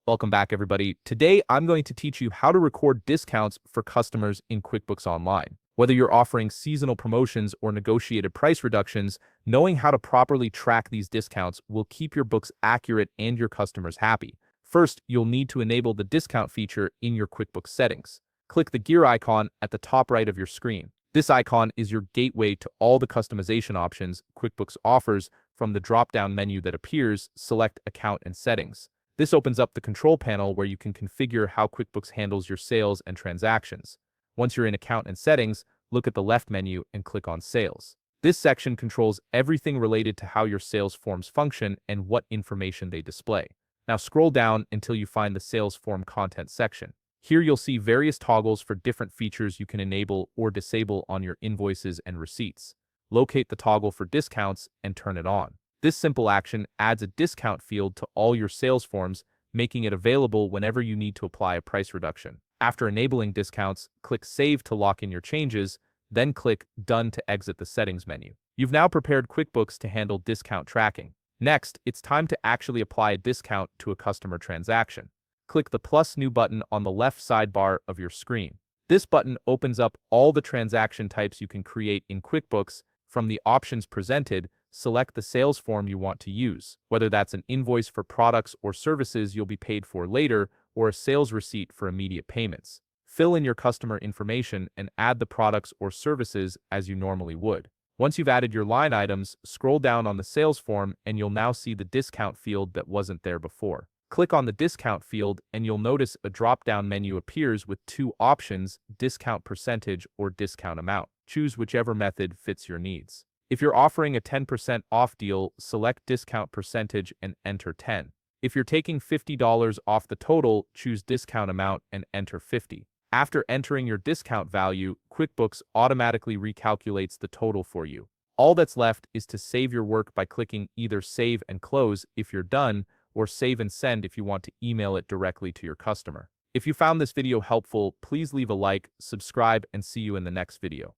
Welcome back, everybody. Today, I'm going to teach you how to record discounts for customers in QuickBooks Online. Whether you're offering seasonal promotions or negotiated price reductions, knowing how to properly track these discounts will keep your books accurate and your customers happy. First, you'll need to enable the discount feature in your QuickBooks settings. Click the gear icon at the top right of your screen. This icon is your gateway to all the customization options QuickBooks offers. From the drop-down menu that appears, select Account and Settings. This opens up the control panel where you can configure how QuickBooks handles your sales and transactions. Once you're in Account and Settings, look at the left menu and click on Sales. This section controls everything related to how your sales forms function and what information they display. Now scroll down until you find the Sales Form Content section. Here you'll see various toggles for different features you can enable or disable on your invoices and receipts. Locate the toggle for discounts and turn it on. This simple action adds a discount field to all your sales forms, making it available whenever you need to apply a price reduction. After enabling discounts, click Save to lock in your changes, then click Done to exit the settings menu. You've now prepared QuickBooks to handle discount tracking. Next, it's time to actually apply a discount to a customer transaction. Click the plus new button on the left sidebar of your screen. This button opens up all the transaction types you can create in QuickBooks. From the options presented, select the sales form you want to use, whether that's an invoice for products or services you'll be paid for later or a sales receipt for immediate payments. Fill in your customer information and add the products or services as you normally would. Once you've added your line items, scroll down on the sales form and you'll now see the discount field that wasn't there before. Click on the discount field and you'll notice a drop-down menu appears with two options, discount percentage or discount amount. Choose whichever method fits your needs. If you're offering a 10% off deal, select discount percentage and enter 10. If you're taking $50 off the total, choose discount amount and enter 50. After entering your discount value, QuickBooks automatically recalculates the total for you. All that's left is to save your work by clicking either Save and Close if you're done, or Save and Send if you want to email it directly to your customer. If you found this video helpful, please leave a like, subscribe, and see you in the next video.